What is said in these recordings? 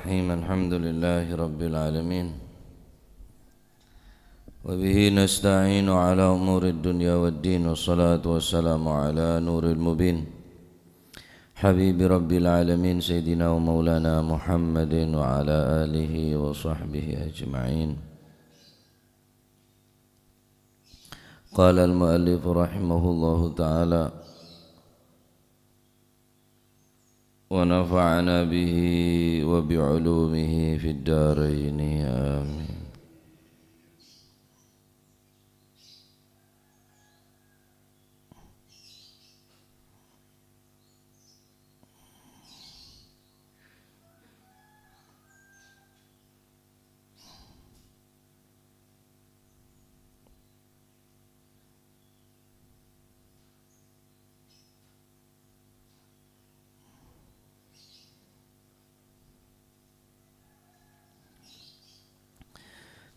Bismillahirrahmanirrahim. Alhamdulillahi rabbil alamin. Wa bihi nasta'inu ala umurid dunya waddin. Wassalatu wassalamu ala nuril mubin Habibi rabbil alamin Sayyidina wa maulana Muhammadin wa ala alihi wa sahbihi ajma'in. Qala al-muallif rahimahullahu ta'ala wa nafa'ana bihi wa bi'ulumihi fid darain amin.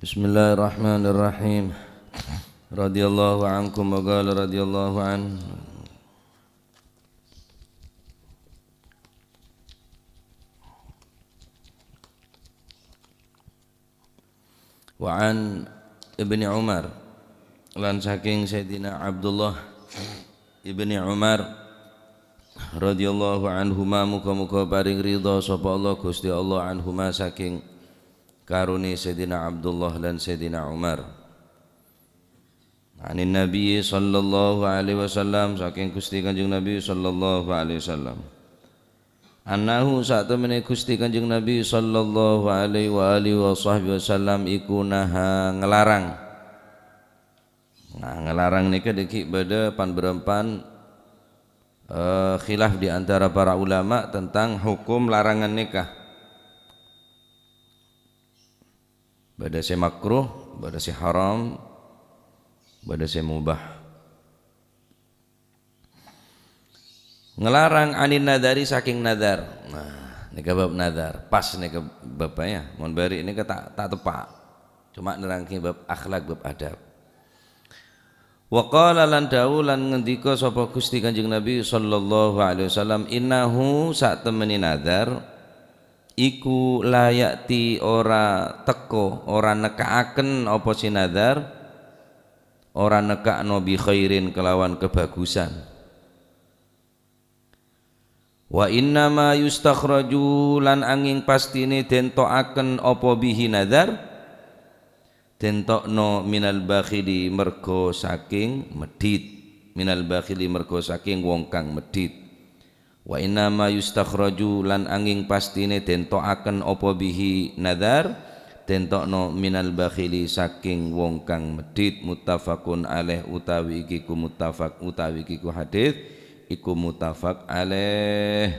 Bismillahirrahmanirrahim. Radhiyallahu ankum wa qala radhiyallahu an wa an Ibni Umar lan saking Sayyidina Abdullah Ibni Umar radhiyallahu anhuma, muga-muga paring ridha sapa Allah Gusti Allah anhuma saking karuni Sayyidina Abdullah dan Sayyidina Umar. Anin Nabi sallallahu alaihi wasallam, saking Gusti Kanjeng Nabi sallallahu alaihi wasallam. Annahu saat temene Gusti Kanjeng Nabi sallallahu alaihi wa alihi wasallam iku naha ngelarang. Nah, ngelarang niki deki pada panberempan khilaf di antara para ulama tentang hukum larangan nikah. Badasi makruh, badasi haram, badasi mubah. Ngelarang anin nadari saking nadar. Nah, ini bab nadar. Pas ini bapaknya. Mohon bari ini tak tepak. Cuma nerangke bab akhlak, bab adab. Wa qala lan dawu lan ngendika sapa Gusti Kanjeng Nabi sallallahu alaihi wasallam, innahu sak temeni nadar iku layakti ora teko, ora nekaaken apa sinadar, ora nekakno bi khairin kelawan kebagusan. Wa inna ma yustakhraju lan angin pastine den tokaken apa bihi nadar, den tokno minal bakhili mergo saking medhit, minal bakhili mergo saking wong kang medhit. Wa inna ma yustakhraju lan angin pastine den tokaken apa bihi nadar, den tokno minal bakhili saking wong kang medhit. Muttafaqun alaih utawi iki ku muttafaq, utawi iki ku hadis iku muttafaq alaih.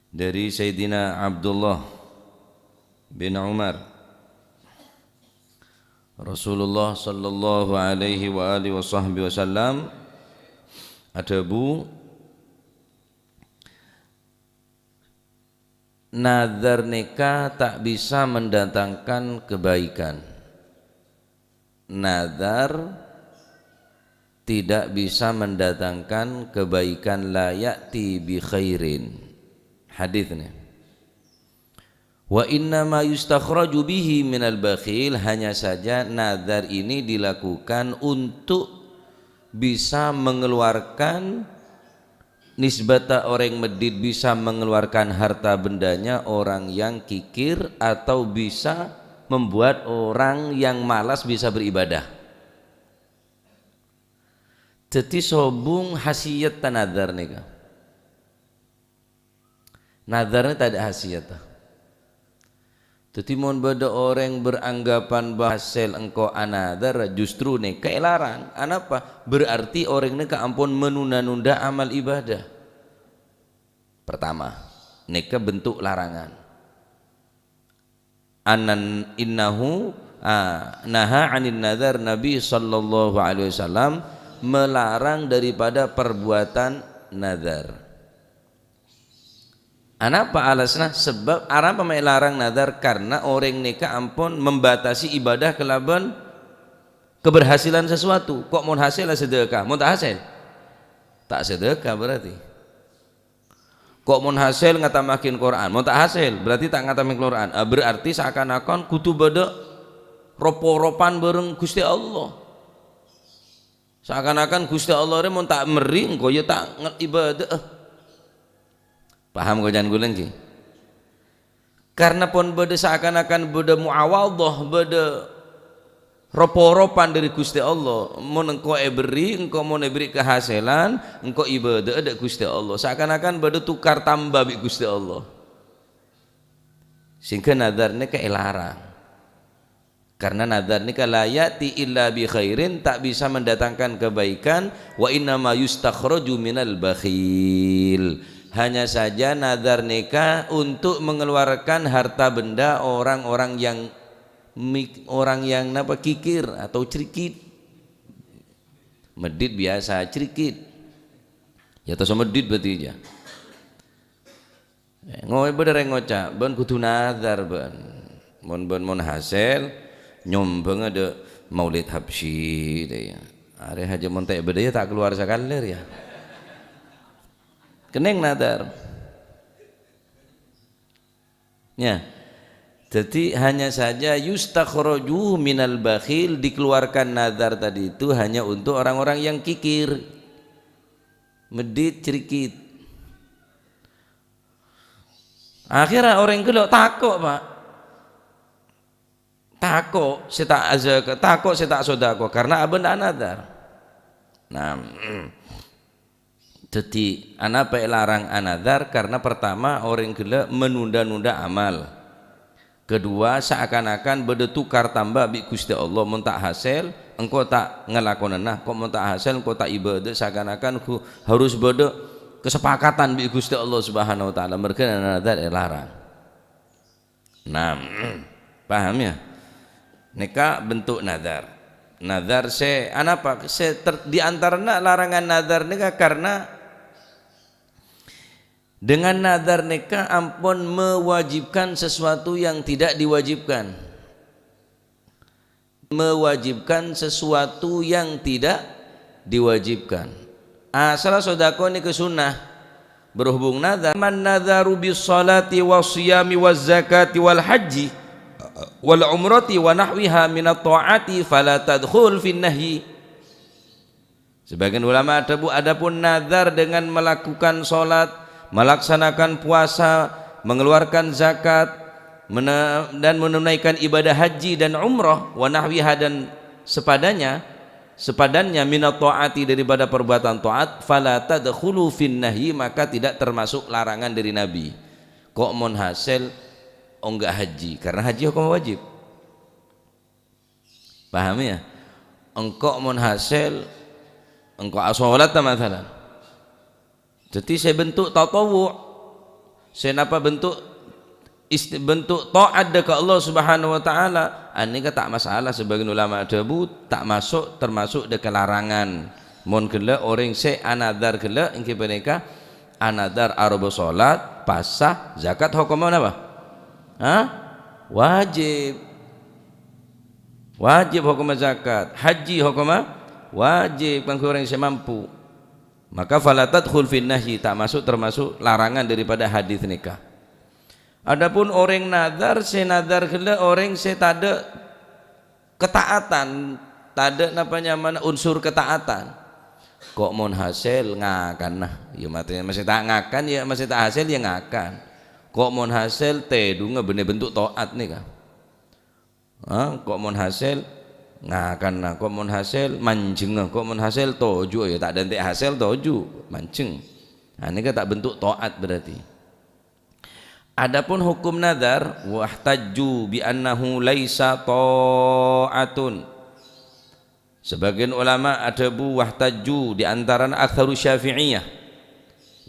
Dari Sayyidina Abdullah bin Umar, Rasulullah sallallahu alaihi wa alihi wasallam adabu nazar nikah tak bisa mendatangkan kebaikan. Nazar tidak bisa mendatangkan kebaikan, la ya'ti bi khairin. Hadisnya. Wa inna ma yustakhraju bihi minal bakhil, hanya saja nazar ini dilakukan untuk bisa mengeluarkan nisbata orang medit, bisa mengeluarkan harta bendanya orang yang kikir, atau bisa membuat orang yang malas bisa beribadah. Jadi sobung hasiyat tanadar nika. Nadarnya tak ada hasiyat. Jadi mohon bada orang beranggapan bahasel engkau anadar, justru nikah larang. Anapa? Berarti orang nikah ampun menunda-nunda amal ibadah. Pertama, nikah bentuk larangan. Anan innahu naha anin nadar, Nabi sallallahu alaihi wasallam melarang daripada perbuatan nadar. Anapa alasna? Sebab Arab pemain larang nadar karena orang nikah ampun membatasi ibadah kelaban keberhasilan sesuatu. Kok mau hasil sedekah, mau tak hasil tak sedekah berarti. Kok mun hasil ngatamakin Quran, mun tak hasil berarti tak ngatamakin Quran. Berarti seakan-akan kudu beda ropo-ropan bareng Gusti Allah. Seakan-akan Gusti Allah mun tak meri engko ya tak ibadah. Paham kau jangan gulen ki? Karena pun beda seakan-akan beda muawadhah, beda ropo-ropan dari Gusti Allah. Mun engkau beri, engkau mau beri kehasilan, engkau ibadah ada Gusti Allah. Seakan-akan beda tukar tambah bi Gusti Allah. Sehingga nadar ni kelarang. Karena nadar ni la yati illa bi khairin, tak bisa mendatangkan kebaikan. Wa inna ma yustakhraju minal bakhil. Hanya saja nadar nikah untuk mengeluarkan harta benda orang-orang yang napa kikir atau cerikit. Medit biasa cerikit. Ya terus medit berarti ya. Ngoe bener ngoca, ben kudu nadar ben. Mon hasil nyombeng ada Maulid Habsyi ya. Are haja mon tak bedaya tak keluar sakaler ya. Keneng nadar ya. Jadi hanya saja yustakhraju minal bakhil, dikeluarkan nadar tadi itu hanya untuk orang-orang yang kikir, medit, cerikit. Akhirnya orang gelo takut pak, takut saya tak azak, takut saya tak sodako karena abang tak nadar. Nah jadi anak larang anadar karena pertama orang gila menunda-nunda amal, kedua seakan-akan beda tukar tambah bi Gusti Allah. Mun tak hasil engkau tak ngelakonan, nah kok mun tak hasil engkau tak ibadah, seakan-akan harus beda kesepakatan bi Gusti Allah Subhanahu wa taala. Mereka anadar larang. Nah paham ya, nikah bentuk nadar. Nadar apa di antaranya larangan nadar nikah karena dengan nadar nikah ampun mewajibkan sesuatu yang tidak diwajibkan, mewajibkan sesuatu yang tidak diwajibkan. Salah sodako ini ke sunnah berhubung nadar. Man nadharu bis salati was siyami waz zakati wal haji wal umrati wa nahwiha minat ta'ati fala tadkhul fin nahyi. Sebagian ulama adapun nazar dengan melakukan salat, melaksanakan puasa, mengeluarkan zakat dan menunaikan ibadah haji dan umrah wa nahwiha dan sepadannya minat ta'ati daripada perbuatan taat, fala tadkhulu fin nahyi, maka tidak termasuk larangan dari Nabi. Kok mon hasil enggak haji karena haji hukum wajib. Paham ya? Engkau mon hasil engkau as-salat masalah. Jadi saya bentuk tatawu, saya napa bentuk taat ke Allah Subhanahu wa taala, ini tak masalah. Sebagian ulama debu tak masuk termasuk de larangan. Mon gela orang se anadar gela engke mereka anadar arba salat, pasah, zakat hukum apa? Wajib. Wajib hukum zakat, haji hukum wajib bagi orang yang mampu. Maka fala tadkhul fin nahyi, tak masuk termasuk larangan daripada hadis nikah. Adapun orang nazar, senadar gela orang tak ada ketaatan, tak ada namanya mana unsur ketaatan. Kok mon hasil ngakan nah, ya masih tak ngakan ya masih tak hasil ya ngakan. Kok mon hasil tedu bener bentuk taat nih kah? Kok mon hasil ngakan nah, kok mun hasil mancing, kok mun hasil toju ya tak dentik hasil toju mancing. Nah ini kan tak bentuk taat berarti. Adapun hukum nadar wahtajju bi annahu laisa ta'atun. Sebagian ulama ada bu wahtajju di antara aktsaru Syafi'iyah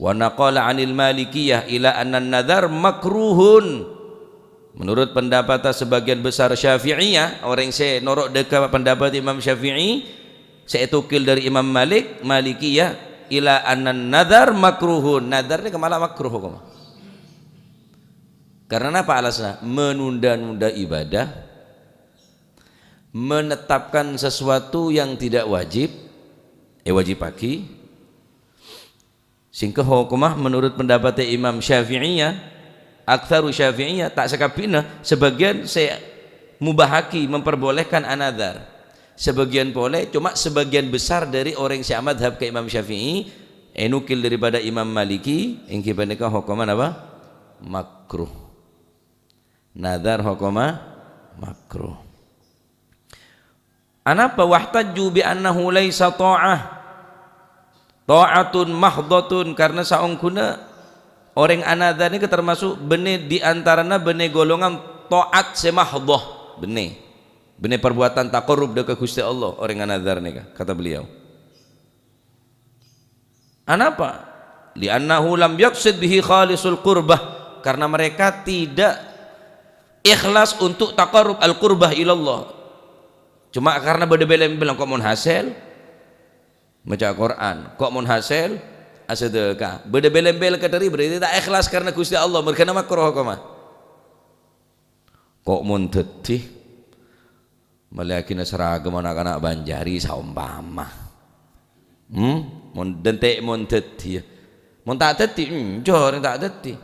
wa naqala 'anil Malikiyah ila anna nadar makruhun. Menurut pendapat sebagian besar Syafi'iyah, orang saya norok dekat pendapat Imam Syafi'i, saya tukil dari Imam Malik, Malikiyah, ila anan nadar makruhun. Nadar ini kemana makruh? Karena apa alasnya? Menunda-nunda ibadah, menetapkan sesuatu yang tidak wajib, wajib pagi, singkeh hukumah menurut pendapat Imam Syafi'iyah, aktsaru Syafi'iyah tak sekapina, sebagian saya mubahaki memperbolehkan anadar, sebagian boleh, cuma sebagian besar dari orang yang madhab ke Imam Syafi'i nukil daripada Imam Maliki ingki pendekah hukuman apa? Makruh. Nadar hukumah makruh. Anapa wahtajju bi annahu laisa ta'atun mahdhatun, karena saungkuna orang anadar ini termasuk bene di antarana bene golongan taat semahdhah, bene perbuatan taqarrub dekat Gusti Allah orang anadar ni kata beliau. Anapa? Li annahu lam yaqsid bihi khalisul qurbah, karena mereka tidak ikhlas untuk taqarrub al-qurbah ilallah, cuma karena beda-beda bilang kok mun hasil baca Quran, kok mun hasil asedekah, beda-beda kadari berarti tak ikhlas karena Gusti Allah, mereka makruh kok mah. Kok mun tetih meliakin seragam anak-anak Banjari saumpama mun dentek mun tetih mun tak tetih jor tak tetih,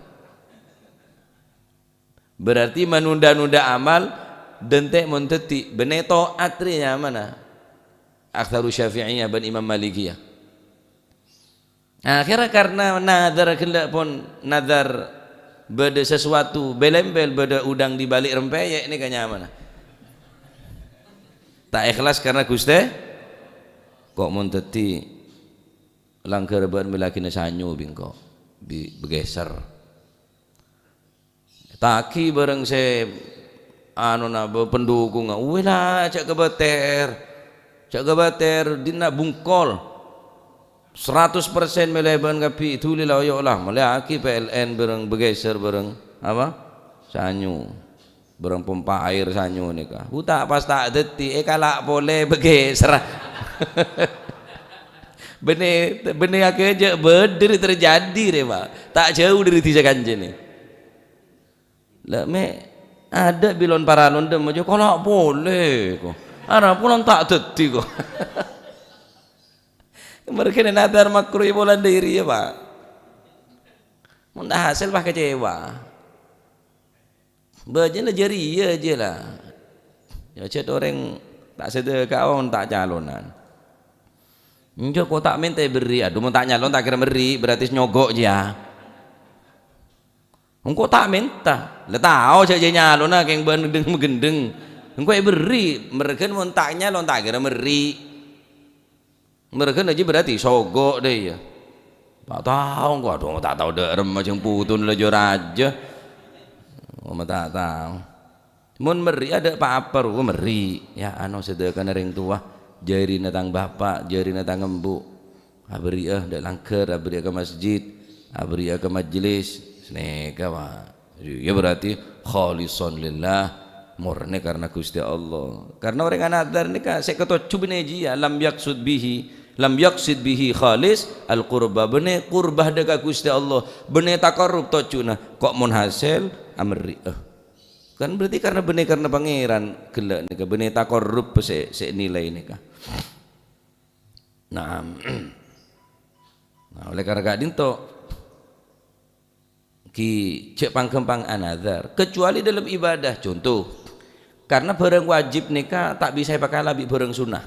berarti menunda-nunda amal dentek mun tetih bene taat rinya mana aktsaru Syafi'iyah dan Imam Malikiyah. Akhirnya karena nadar kelak pun nadar beda sesuatu belembel beda udang di balik rempeyek ini kayaknya mana tak ikhlas karena Gusti kok mun teti langkar ban melakina sanyo bingko begeser taki bareng se anu na pendukung wala cak kebater dina bungkol 100% meleban kapi itu lila yo lah meliaki PLN bareng begeser bareng apa sanyo bareng pompa air sanyo ni kah utak pas tak deti kalak boleh begeser benih aja berdiri terjadi deh pak, tak jauh dari tiga kanjen nih lah ada bilon paralon dem aja kalau boleh kok ada pulang tak deti kok mereka ini nadar makruh bulan diri ya pak, mudah hasil pak kecewa bajilah jari ya aja lah ya chat orang tak sedekah orang tak calonan enjo kok tak minta beri, aduh mau tak nyalon tak kira beri berarti nyogok dia engkau tak minta lah tahu saja nyalon nak yang gendeng engkau beri mereka mau tak nyalon tak kira beri mereka aja berarti sogok deh ya tak tahu engkau aduh tak tahu derem macam putun lejur aja tak tahu mun meri ada apa-apa meri ya anu sedekah nering tua jari natang bapak jari natang embu abriah dak langker abriah ke masjid abriah ke majlis sneka wa ya berarti khalisan lillah murni karena Gusti Allah, karena orang anadar ni ka sek keto cubine dia lam yaqsid bihi khalis al qurba bene qurbah dekat Gusti Allah bene taqarrub tocuna kok mun hasil amri kan berarti karena bene karena pangeran gelak nika bene taqarrub se nilai nika. Nah oleh karena kadin to ki cek pangkempang anadar kecuali dalam ibadah, contoh karena barang wajib nikah tak bisa pakai lebih barang sunnah,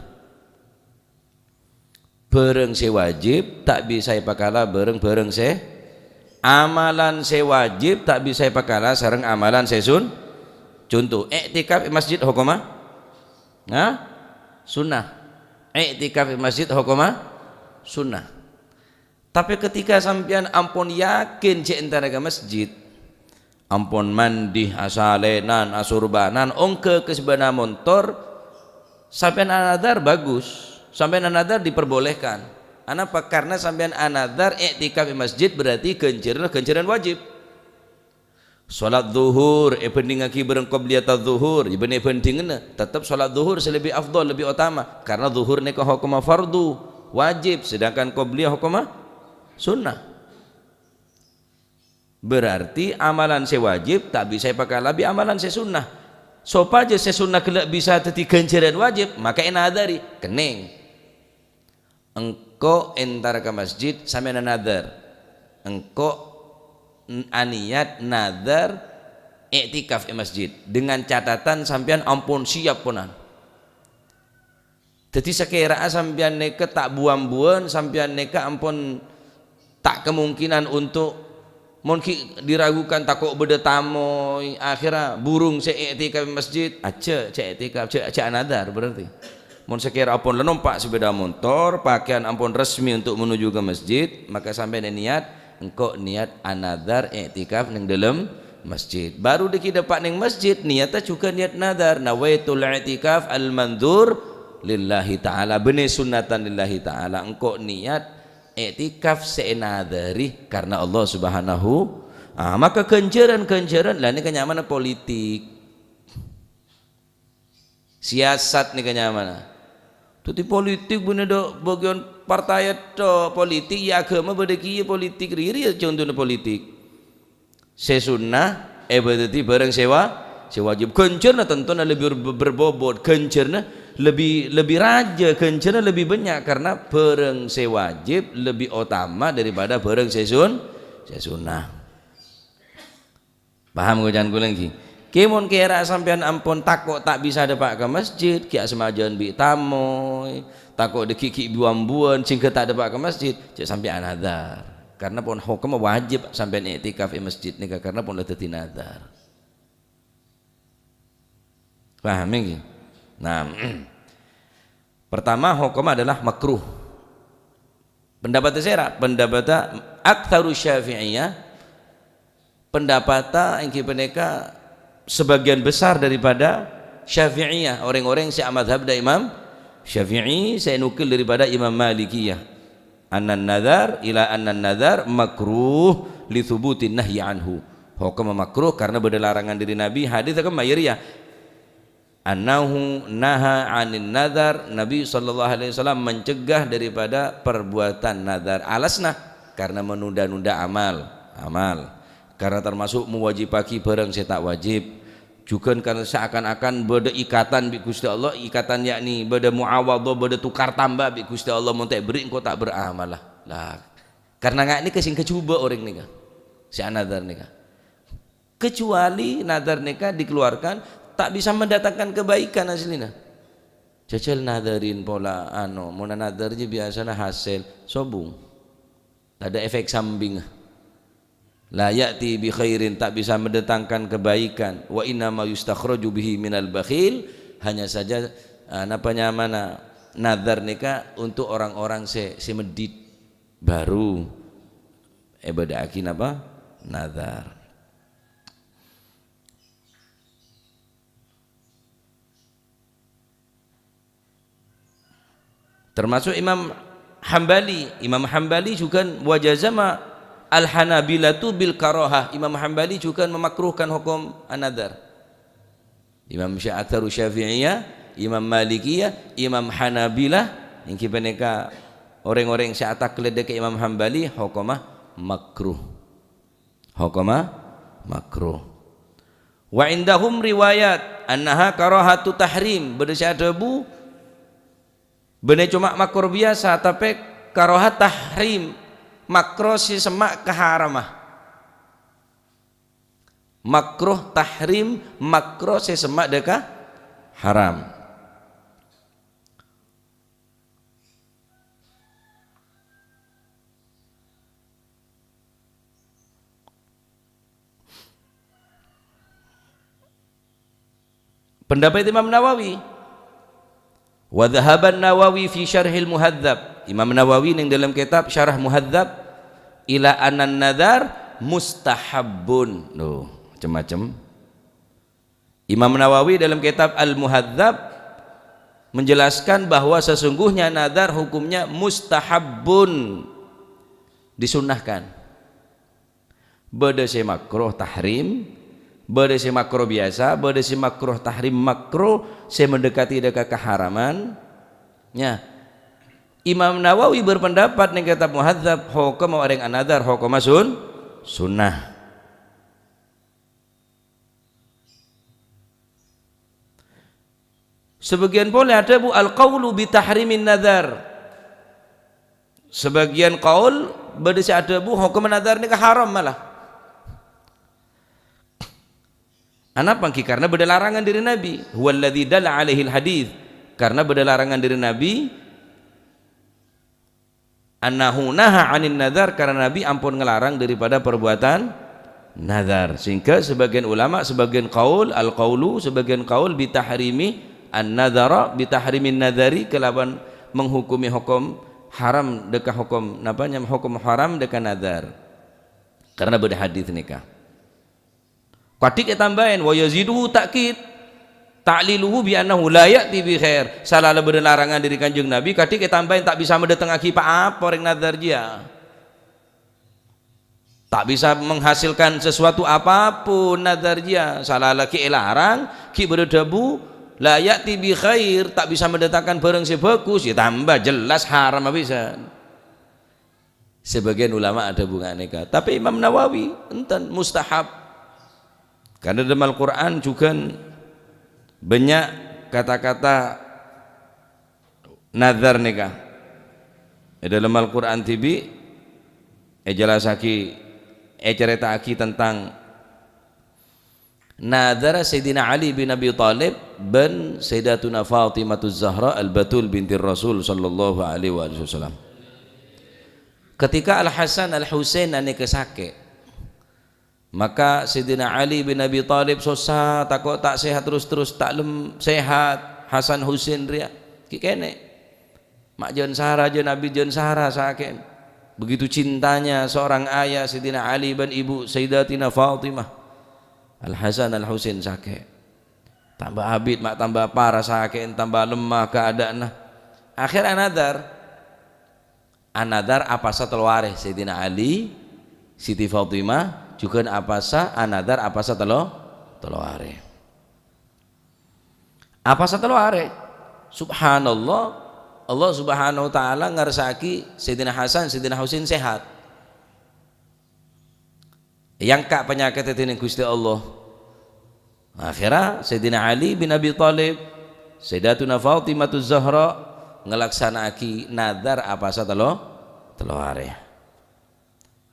barang se wajib tak bisa pakai barang se amalan se wajib tak bisa pakai sareng amalan se sun, contoh iktikaf masjid hukumah sunnah, iktikaf masjid hukumah sunnah. Tapi ketika sampean ampun yakin cek entara ke masjid, ampun mandi asalenan asurbanan ongke ke sebelah motor, sampean anadar bagus, sampean anadar diperbolehkan. Kenapa? Karena sampean anadar iktikaf di masjid berarti kenceran wajib. Salat zuhur penting aki bareng qabliyat zuhur, ibne pentingna tetap salat zuhur lebih afdal lebih utama karena zuhur ni hukum fardu wajib sedangkan qabliyah hukum sunnah. Berarti amalan se wajib tak bisa pakai lebih amalan se sunnah. Sopaja se sunnah kelak bisa teti ganjaran wajib, maka enadari kening. Engkau entar ke masjid sampai nadar. engko aniat nazar iktikaf di masjid dengan catatan sampean ampun siap punan. Jadi sekira sampean neka tak buang-buang, sampean neka ampun tak kemungkinan untuk mungkin diragukan takut beda tamu akhirnya burung saya iktikaf di masjid aja cek iktikaf cek nazar berarti. Mun sekira ampun lenompak sepeda motor pakaian ampun resmi untuk menuju ke masjid maka sampean niat engkau niat anadar iktikaf ning dalam masjid. Baru diki dapat ning masjid niatnya juga niat nazar nawaitul i'tikaf al mandzur lillahi ta'ala benih sunnatan lillahi ta'ala. Engkau niat i'tikaf seenadari karena Allah subhanahu maka kenceran lah ini kenyamanan politik siasat nih kenyamanan tuti politik bener do bagian partai to politik ya agama bedeki politik riri contohnya politik sesunnah berarti bareng sewajib kencerna tentunya lebih berbobot kencerna lebih raja kencerna lebih banyak karena bareng sewajib lebih utama daripada bareng sesunnah. Paham gue jangan gue lagi kimon kira sampean ampun takut tak bisa dapat ke masjid kia semajan bi tamoy takut dekiki buan-buan sehingga tak dapat ke masjid cek sampai anadar karena pun hukum wajib sampean iktikaf di masjid nih karena pun ada tinadar. Paham ini? Nah, pertama hukum adalah makruh. Pendapat saya, pendapat aktsaru Syafi'iyah, pendapat yang mereka sebagian besar daripada Syafi'iyah, orang-orang yang mazhab da Imam Syafi'i, saya nukil daripada Imam Malikiyah. Annan nadhar ila annan nadhar makruh li thubutin nahyi anhu. Hukum makruh karena berlarangan dari Nabi. Hadis akan mayariyah annahu naha anin nadhar, Nabi SAW mencegah daripada perbuatan nadhar. Alasna karena menunda-nunda amal karena termasuk mewajibaki barang saya tak wajib juga karena seakan-akan beda ikatan bi Gusti Allah, ikatan yakni beda muawadhah, beda tukar tambah bi Gusti Allah mun tak beri engkau tak beramal lah karena ngak ni kesing kecuba orang nikah si nadhar nikah kecuali nadhar nikah dikeluarkan tak bisa mendatangkan kebaikan aslinya. Cecel nadarin pola mau nadar je biasanya hasil sobung. Tak ada efek samping. La ya'ti bi khairin tak bisa mendatangkan kebaikan. Wa inna ma yustakhraju bihi minal bakhil hanya saja nadar nikah untuk orang-orang si medit baru badakin apa? Nadar. Termasuk Imam Hambali juga wajazama al-Hanabilatu bil karahah. Imam Hambali juga memakruhkan hukum an-nadhar. Imam Syafi'iyah, Imam Malikiyah, Imam Hanabilah yang mereka orang-orang yang atak keledek ke Imam Hambali hukumah makruh. Wa indahum riwayat annaha karahatu tahrim berdasarkan bener cuma makruh biasa tapi karohat tahrim makruh si semak keharamah makruh tahrim makruh si semak deka haram. Pendapat Imam Nawawi wa dhahaban Nawawi fi syarhil muhadzab, Imam Nawawi yang dalam kitab syarah muhadzab ila anan nadhar mustahabbun. Macam-macam. Imam Nawawi dalam kitab al-muhadzab menjelaskan bahwa sesungguhnya nadhar hukumnya mustahabbun, disunnahkan. Beda si makruh tahrim, beda si makruh biasa, beda si makruh tahrim makruh si mendekati dekat keharaman. Ya. Imam Nawawi berpendapat ning kitab muhadzab hukum orang an-nadhar hukum sunnah. Sebagian boleh ada al-qaulu bi tahrimin nadhar. Sebagian qaul bade si ada bu hukum nazar nikah haram malah. Anapa karena beda larangan dari Nabi. Huwallazi dalla alaihi hadis. Karena beda larangan dari Nabi annahu naha 'anil nazar, karena Nabi ampun ngelarang daripada perbuatan nazar. Sehingga sebagian ulama, sebagian qaul al-qaulu, sebagian qaul bitahrimi an-nazara, bitahrimin nazari, kelawan menghukumi hukum haram dekat hukum napanya hukum haram dekat nazar. Karena beda hadis nikah. Katik tambahin wa yaziduhu takkid ta'liluhu bi annahu la ya'ti bi khair. Salah beda larangan dari Kanjeng Nabi, katik tambahin tak bisa mendatangaki apa orang nazar dia. Tak bisa menghasilkan sesuatu apapun nazar dia. Salah lagi larang ki berdebu la ya'ti bi khair, tak bisa mendatangkan barang sebagus, ya tambah jelas haram bisa. Sebagian ulama ada bunga nikah, tapi Imam Nawawi enten mustahab. Karena dalam Al-Quran juga banyak kata-kata nazar nikah. Dalam Al-Quran tibi jelasaki ceritaki tentang nazar Sayyidina Ali bin Abi Thalib dan Sayyidatuna Fatimah Zahra Al-Batul binti Rasul sallallahu alaihi wasallam. Ketika Al-Hasan Al-Husain nikah sakit, maka Sayyidina Ali bin Abi Thalib susah, takut tak sehat terus tak sehat. Hasan Husain ria kene mak jon sahara jon Nabi jon sahara sakit. Begitu cintanya seorang ayah Sayyidina Ali bin ibu Sayyidatina Fatimah. Al Hasan Al Husain sakit, tambah abid mak tambah parah sakit, tambah lemah keadaan. Akhir anadar apa sa telware Sayyidina Ali Siti Fatimah juga apasa anadar apasa teloare apasa teloare. Subhanallah, Allah subhanahu wa ta'ala ngarsaki Sayyidina Hasan Sayyidina Husain sehat, yang kak penyakit itu Gusti Allah. Akhirnya Sayyidina Ali bin Abi Thalib Sayyidatuna Fatimah Zahra ngelaksanaki nadar apasa teloare.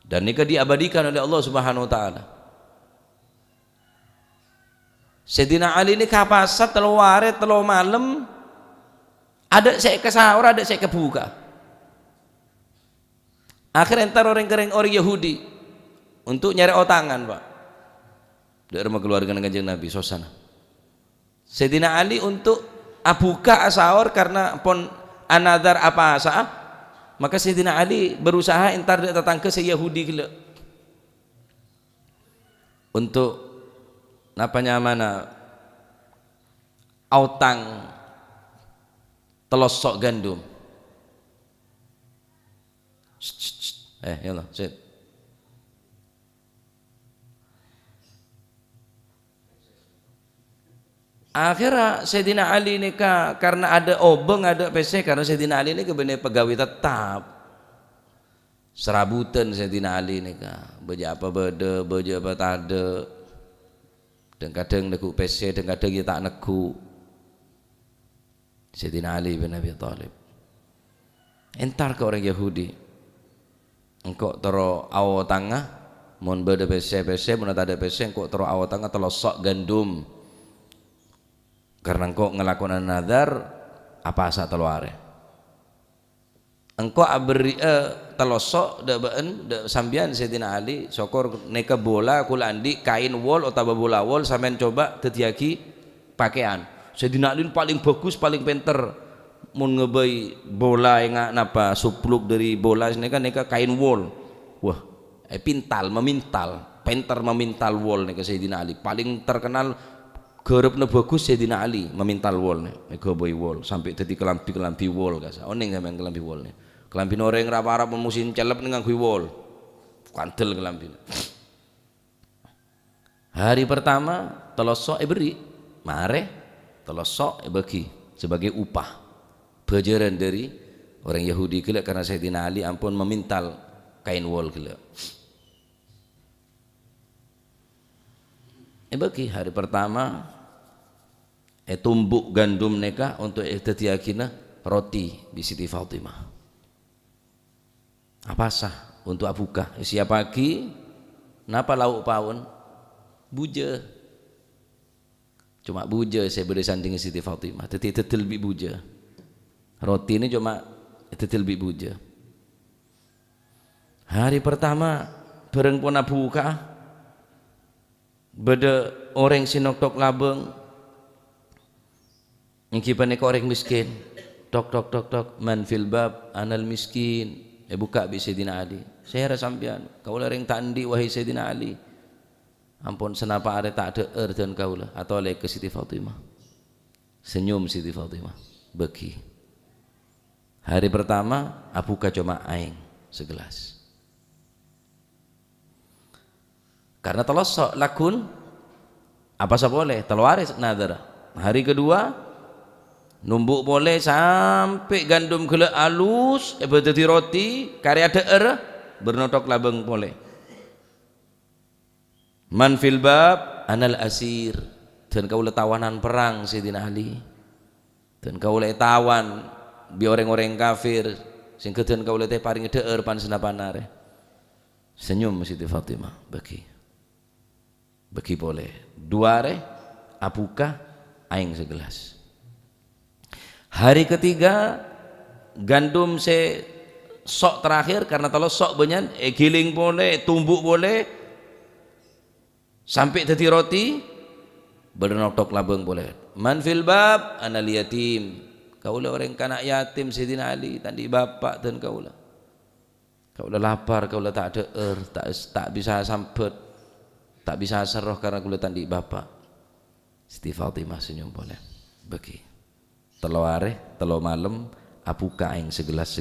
Dan nikah diabadikan oleh Allah Subhanahu wa taala. Sayyidina Ali ini kapasat telo ware telo malam, ada saya ke sahur, ada saya ke buka. Akhirnya entar orang Yahudi untuk nyari otangan, Pak. Dari rumah keluarga Kanjeng Nabi sosana. Sayyidina Ali untuk abuka sahur karena pon anadar apa asa. Maka Sayyidina Ali berusaha entar datang ke Yahudi gila untuk napanya mana autang telosok gandum. Yalah sit. Akhirnya Sayyidina Ali ini karena ada obeng ada PC, karena Sayyidina Ali ini kebenar pegawai tetap serabutan. Sayyidina Ali ini beja apa beda beja apa tade, dan kadang neku PC dan kadang dia tak neku. Sayyidina Ali bin Abi Thalib entar ke orang Yahudi, engkau tero awo tangah mon beda PC mon tak ada PC engkau tero awo tangah telosok gandum, karena engkau ngelakukan nazar apa asa teluare. Engkau abri telosok da sambian Sayyidina Ali sokor neka bola kulandi kain wol atau bola wol sampean coba tetiaki pakaian. Sayyidina Ali paling bagus paling pinter mun ngebay bola yang napa supluk dari bola ini kan neka kain wol. Wah, pintal memintal, pinter memintal wol neka Sayyidina Ali paling terkenal. Garepna bagus Sayyidina Ali memintal wol nego boy wol sampai dadi kelambi wol kasa oning sampean kelambi wol ne kelambi noreng rap-rap musim celep ning nganggo wol kandel kelambi. Hari pertama telosok beri mare telosok bagi sebagai upah bajaran dari orang Yahudi gila, karena Sayyidina Ali ampun memintal kain wol gila. Bagi hari pertama tumbuk gandum neka untuk tetiakina roti di Siti Fatimah. Apa sah untuk abuka. Siap pagi, napa lauk pawon? Buja. Cuma buja saya beri sanding Siti Fatimah. Tetel bi buja. Roti ini cuma tetel bi buja. Hari pertama bareng pun abuka. Beda orang sinok tok labeng. Yang kipane ke orang miskin. Tok tok tok tok man fil bab anal miskin. Buka bi Sayyidina Ali. Saya rasa sampean, kaulah ring tandi wahai Sayyidina Ali. Ampun senapa are tak ada dan kaulah atau oleh ke Siti Fatimah. Senyum Siti Fatimah. Bagi. Hari pertama abuka cuma aing segelas. Karena telosok lakun apa sah boleh telwaris nadar. Hari kedua numbuk boleh sampai gandum gula alus berarti roti karya deer bernotok labeng boleh. Man fil bab anal asir dan kau tawanan perang Sayyidina Ali dan kau tawan bi orang-orang kafir sing kedan kau teh paring deer pan senapanare. Senyum Siti Fatimah bagi boleh dua re abuka aing segelas. Hari ketiga gandum se sok terakhir karena kalau sok banyak giling boleh tumbuk boleh sampai jadi roti bernoktok labeng boleh. Man fil bab anal yatim kaulah orang kanak yatim Sayyidina Ali tadi bapak dan kaulah lapar kaulah tak ada tak bisa sampet tak bisa seroh karena kaulah tadi bapak. Siti Fatimah senyum boleh bagi telo are telo malam abuka aing segelas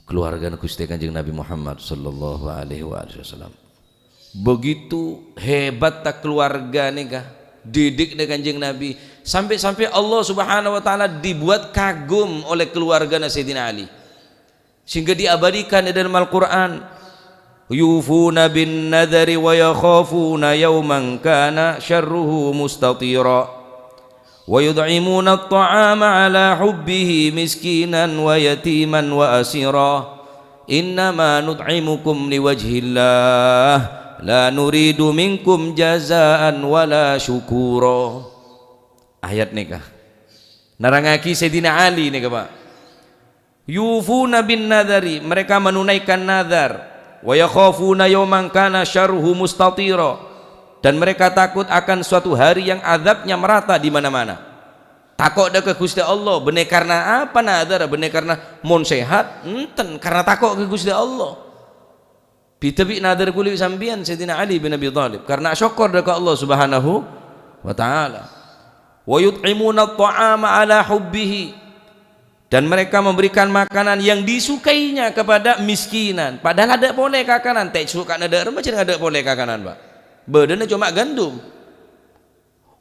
keluarga Gusti Kanjeng Nabi Muhammad sallallahu alaihi wasallam. Begitu hebat tak keluarga nikah didik dengan Kanjeng Nabi sampai Allah Subhanahu wa taala dibuat kagum oleh keluarga Sayyidina Ali sehingga diabadikan di dalam Al-Qur'an yufuna bin nadari wa yakhafuna yawman kana syarruhu mustatira wa yud'imuna at-ta'ama ala hubbihi miskinan wa yatiman wa asira innama nut'imukum liwajhillah la nuridu minkum jazaan wala syukura. Ayat nikah narangaki Sayyidina Ali nih Pak. Yufuna bin nadari mereka menunaikan nazar wa yakhafuna yawman kana syarruhu mustatira dan mereka takut akan suatu hari yang azabnya merata di mana-mana. Takut dah ke Gusti Allah bener karena apa nazar bener karena mon sehat enten karena takut ke Gusti Allah. Bitabi nazar kuli sambian Sayyidina Ali bin Abi Thalib karena syukur dah ke Allah Subhanahu wa taala. Wa yut'imuna at-ta'ama ala hubbihi dan mereka memberikan makanan yang disukainya kepada miskinan padahal ada boleh kakanan tak suka ada macam ada boleh kakanan Pak badannya cuma gandum.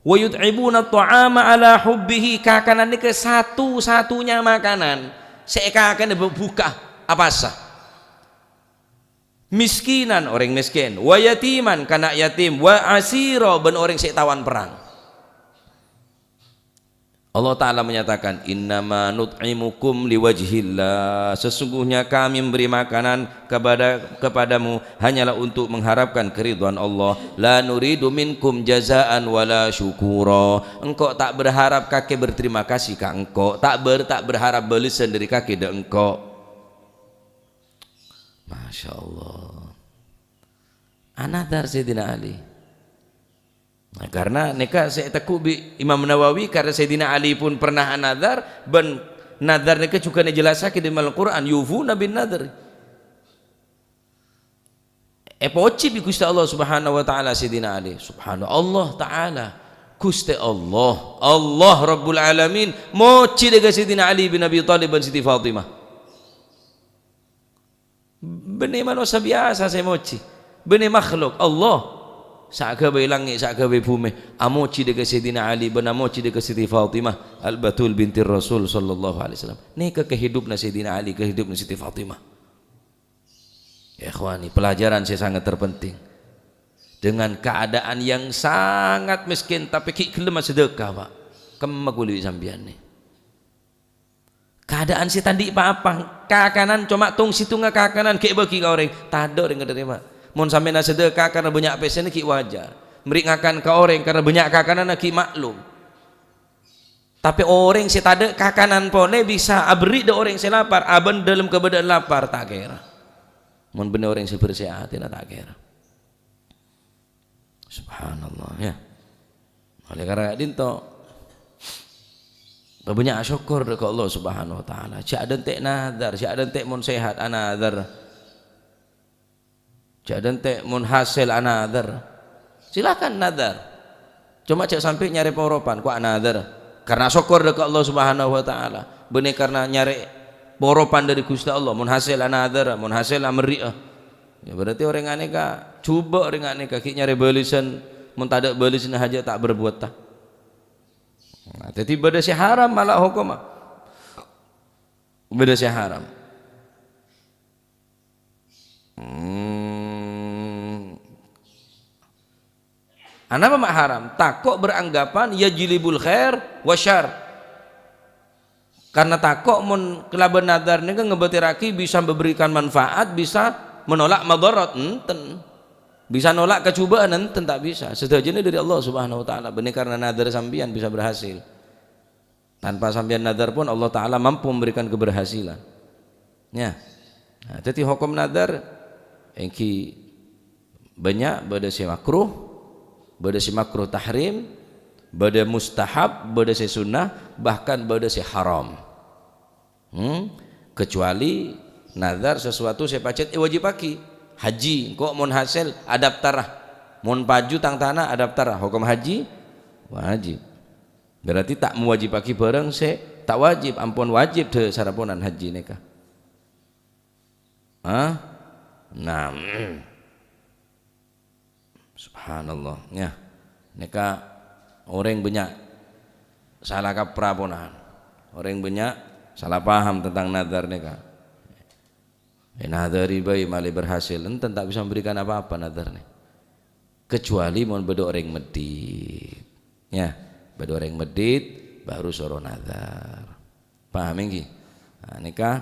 Wa yut'ibuna at-ta'ama ala hubbihi kakanan ini ke satu-satunya makanan seekakan buka apa sah miskinan orang miskin wa yatiman kanak yatim wa asira ben orang setawan perang. Allah Ta'ala menyatakan innama nut'imukum liwajhillah sesungguhnya kami memberi makanan kepadamu hanyalah untuk mengharapkan keridhaan Allah la nuridu minkum jazaan wala syukura engkau tak berharap kakek berterima kasih ka engkau tak berharap balasan dari kakek dan engkau. Masya Allah anadar Sayyidina Ali. Nah, karena neka saya takubi Imam Nawawi karena Sayyidina Ali pun pernah anadar ben nadar neka juga dijelaskan di Al-Qur'an yufuna bin nadar. Poci bi Gusti Allah Subhanahu wa taala Sayyidina Ali. Subhanallah taala Gusti Allah Rabbul Alamin moci dengan Sayyidina Ali bin Abi Thalib dan Siti Fatimah. Benih manusia biasa saya moci. Benih makhluk Allah sakgawe langit sakgawe bumi amoci dekat Sayyidina Ali ben amoci dekat Siti Fatimah al-Batul binti Rasul sallallahu alaihi wasallam. Nika kehidupan Sayyidina Ali kehidupan Siti Fatimah. Ya ikhwani pelajaran saya sangat terpenting dengan keadaan yang sangat miskin tapi ki gelem sedekah Pak kemaguli sampeyan nih keadaan si tadi apa kakanan cuma tung situ nggak kakanan kayak bagi kau orang tado orang keterima mon sampai na sedekah karena banyak pesen ki wajar beri ngakan ke orang karena banyak kakanan ki maklum tapi orang si tade kakanan pole bisa abri de orang si lapar aben dalam keberadaan lapar tak kira mon bener orang si bersehat tak kira subhanallah ya oleh karena dinto banyak syukur ke Allah Subhanahu wa taala. Cak dan tek nazar, cak dan tek mun sehat anazar. Cak dan tek mun hasil anazar. Silakan nazar. Cuma cak sampai nyari poropan ku anazar. Karena syukur ke Allah Subhanahu wa taala. Bener karena nyari poropan dari Gusti Allah mun hasil anazar, mun hasil amri'ah. Ya berarti orang aneka coba orang aneka ki nyari balisan mun tak ada balisan haja tak berbuat tak. Nah, jadi beda si haram malah hukum beda si haram Anak apa haram takok beranggapan ya jilibul khair wasyar karena takok mun kelaban nadar ini kan ngebetiraki bisa memberikan manfaat bisa menolak madarat enten bisa nolak kecubaan enten tak bisa setujunya dari Allah Subhanahu wa taala benar karena nadar sambian bisa berhasil tanpa sambian nadar pun Allah taala mampu memberikan keberhasilan ya nah, jadi hukum nadar engki banyak beda si makruh beda si makruh tahrim beda mustahab beda si sunnah bahkan beda si haram kecuali nadar sesuatu saya pacet wajib paki haji kok mun hasil adaptarah mun paju tang tanah adaptarah hukum haji wajib berarti tak mewajib pagi bareng se tak wajib ampun wajib de saraponan haji neka nah subhanallah ya neka orang banyak salah kapraponan orang banyak salah paham tentang nadar neka nadari bayi malih berhasil enten tak bisa memberikan apa-apa nadar nih kecuali mau bedo orang medit ya bedo orang medit baru soro nadar paham enggak nah, nikah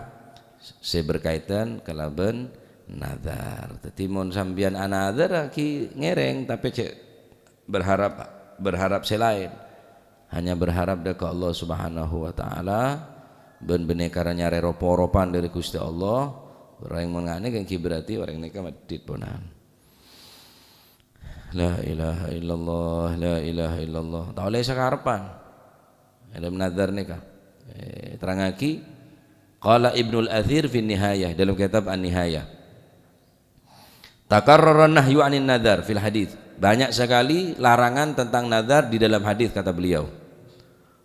saya berkaitan kelaban nadar jadi mau sambian anadar ki ngereng tapi cek berharap selain hanya berharap dekat Allah Subhanahu wa taala ben karena nyare ropo-ropan dari Gusti Allah orang yang mengane kan berarti orang nikah medit ponan la ilaha illallah la ilaha illallah tak oleh sakarepan dalam nazar nikah terangaki qala Ibnul Athir fi nihayah dalam kitab An-Nihayah takarrara nahyu anin nazar fil hadis banyak sekali larangan tentang nazar di dalam hadis kata beliau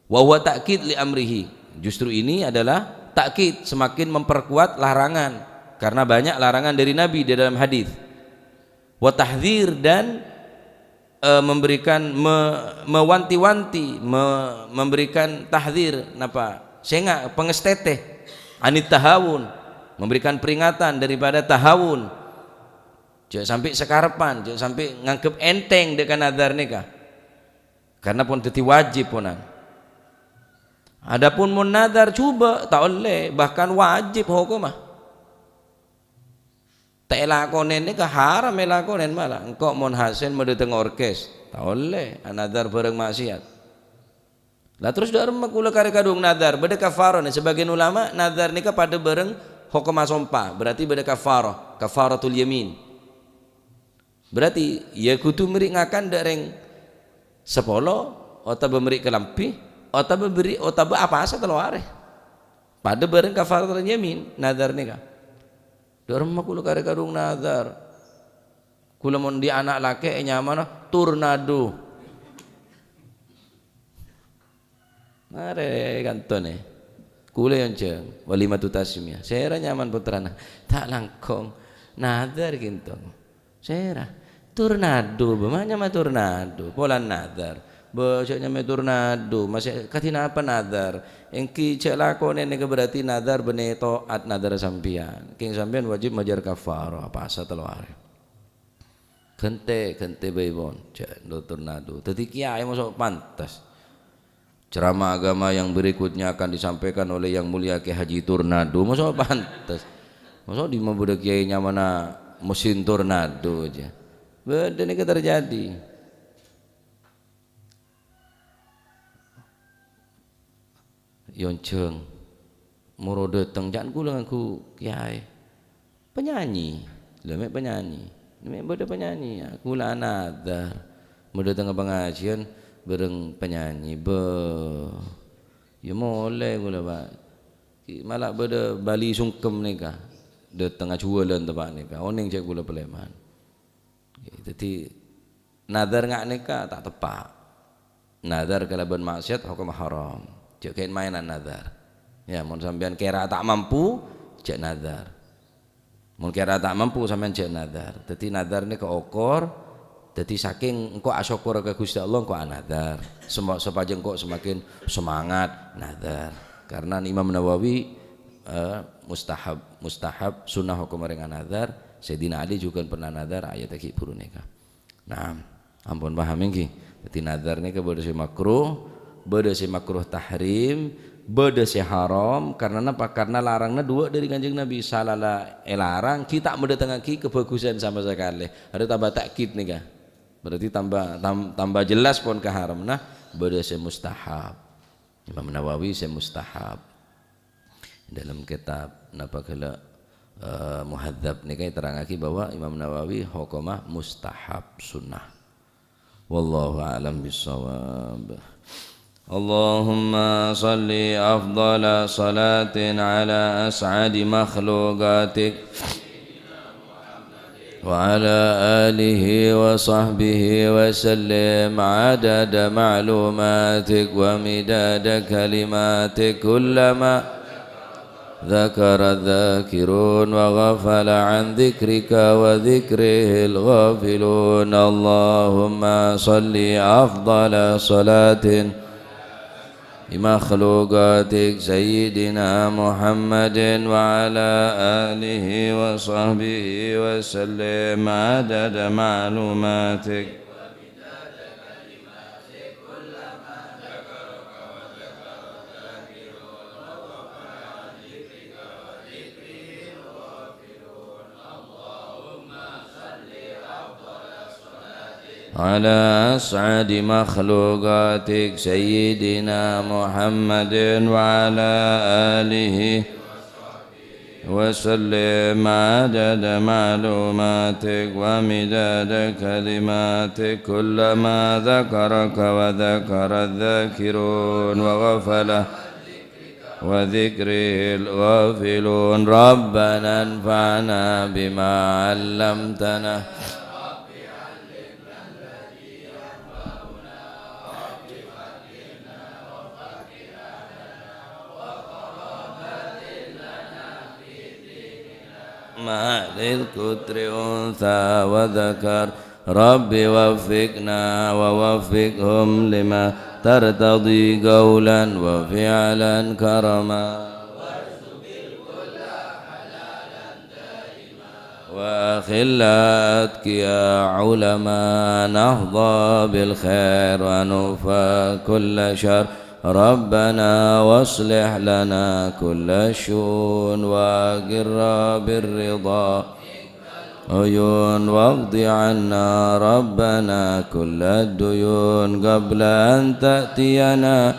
wa huwa ta'kid li amrihi justru ini adalah takkid semakin memperkuat larangan karena banyak larangan dari Nabi di dalam hadis wa tahdzir dan memberikan mewanti-wanti memberikan tahdzir napa sehingga pengesteteh anit tahawun memberikan peringatan daripada tahawun jangan sampai sekarepan jangan sampai nganggep enteng dengan nadar nikah karena pun jadi wajib punan adapun mun nadar coba tak oleh bahkan wajib hukumah tak lakonen ni ke haram lakonen malah engkau mon hasil mau datang orkes tak oleh nadar bareng maksiat lah terus dari makula kare kadung nadar beda kafarah ni sebagian ulama nadar ni pada bareng hukum asompa berarti beda kafaratul yamin berarti ya kudu meri ngakan dereng sepolo atau beri kelampi atau beri atau apa asa telaware pada bareng kafaratul yamin nadar ni dorong makulu kare kadung nazar kula mon di anak laki nyaman tornado mare kantone kula yang ceng walimatu tasmiyah sera nyaman putrana tak langkong nazar gintong sera tornado bemanya mah tornado pola nazar bocoknya mah tornado masih katina apa nazar engki cek lakonen nega berarti nadar bene taat nadar sampian king sampian wajib majar kafarah apa asa telaware kente bae bon cek do tornado tadi kiai masuk pantas Ceramah agama yang berikutnya akan disampaikan oleh Yang Mulia Kiai Haji Tornado. Masa pantas? Masa di budak kiainya mana mesin tornado aja. Beda ini terjadi. Yonceng moro dateng jangan kulang aku kiai. Penyanyi. Lemek penyanyi. Lemek beda penyanyi. Aku lah anadar. Mau datang ke pengajian bareng penyanyi ya boleh gula pak malah beda Bali sungkem nika datang ajualan tempat nika oning cek gula peleman jadi nadar ngak nika tak tepat nadar kalaban maksiat hukum haram cek kain mainan nadar ya mun sampean kira tak mampu cek nadar mun kira tak mampu sampean cek nadar jadi nadar nika okor. Jadi saking engkau asyukur ke Gusti Allah engkau anadar sepanjang engkau semakin semangat nadar karena Imam Nawawi mustahab sunnah hukum ringan nadar Sayyidina Ali juga pernah nadar ayat iki buru nikah. Nah ampun paham iki jadi nadar nika beda si makruh tahrim beda si haram karena apa karena larangnya dua dari Kanjeng Nabi salala larang kita mendatangkan kebagusan sama sekali ada tambah takkid nika berarti tambah jelas pun keharam nah beda saya mustahab Imam Nawawi saya mustahab dalam kitab napa kala muhadzab nika terangake bahwa Imam Nawawi hukumah mustahab sunnah wallahu a'lam bissawab Allahumma salli afdala salatin ala as'adi makhluqatik وعلى آله وصحبه وسلم عدد معلوماتك ومداد كلماتك كلما ذكر الذاكرون وغفل عن ذكرك وذكره الغافلون اللهم صل أفضل صلاة بمخلوقاتك سيدنا محمد وعلى آله وصحبه وسلم عدد معلوماتك على أسعد مخلوقاتك سيدنا محمد وعلى آله وسلم عدد معلوماتك ومداد كلماتك كلما ذكرك وذكر الذاكرون وغفل وذكره الغافلون ربنا انفعنا بما علمتنا ما للكتر أنثى وذكر رب وفقنا ووفقهم لما ترتضي قولا وفعلا كرما وأخلاتك يا علماء نهضى بالخير ونوفى كل شر ربنا واصلح لنا كل الشؤون وأقر بالرضا عيون واقض عنا ربنا كل الديون قبل أن تأتينا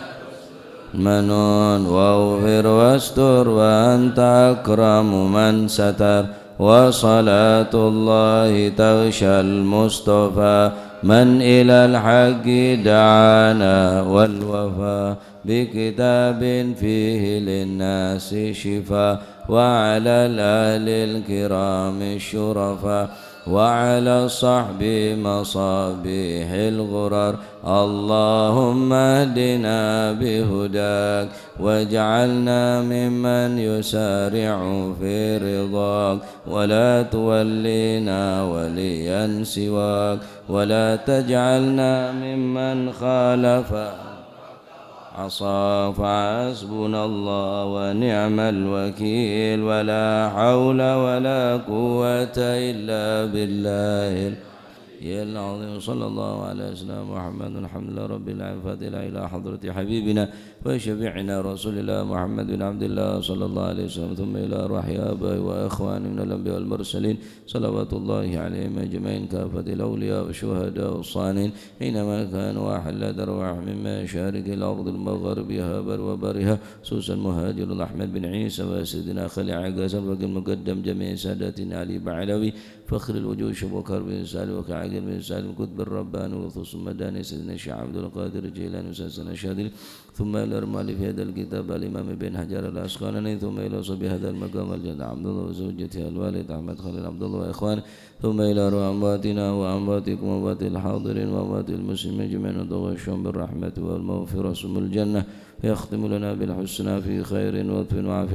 منون واغفر واستر وأنت أكرم من ستر وصلاة الله تغشى المصطفى من إلى الحق دعانا والوفاء بكتاب فيه للناس شفاء وعلى الآل الكرام الشرفاء وعلى الصحب مصابيح الغرر اللهم اهدنا بهداك واجعلنا ممن يسارع في رضاك ولا تولينا وليا سواك ولا تجعلنا ممن خالف عصى فحسبنا الله ونعم الوكيل ولا حول ولا قوة إلا بالله يا العظيم صلى الله على سيدنا محمد الحمد لله رب العالمين فاتنا إلى حضرة حبيبنا وشفيعنا رسول الله محمد بن عبد الله صلى الله عليه وسلم ثم إلى أرواح آبائي وإخواني من الأنبياء والمرسلين صلوات الله عليهم أجمعين كافة الأولياء والشهداء والصالحين حينما كانوا أحل أرواح من مشارق الأرض المغربها بر وبرها خصوصا مهاجر أحمد بن عيسى وسيدنا خليل عقاز المقدم جميع ساداتنا علي بعلوي فخر الوجوه بكر بن سالم وكعقل بن سالم كتب الرباني وخصوص مداني سيدنا الشيخ عبد القادر الجيلاني وسيدنا الشاذلي ثم إلى الرمال في هذا الكتاب الإمام بن حجر العسقلاني ثم إلى صبي هذا المقام الجد عبد الله وزوجته الوالد أحمد خليل عبد الله وإخوانه ثم إلى روح أمواتنا وأمواتكم وأموات الحاضرين وأموات المسلمين جميعا وتغشهم بالرحمة والمغفرة ثم الجنة يختم لنا بالحسنى في خير وطف وعافية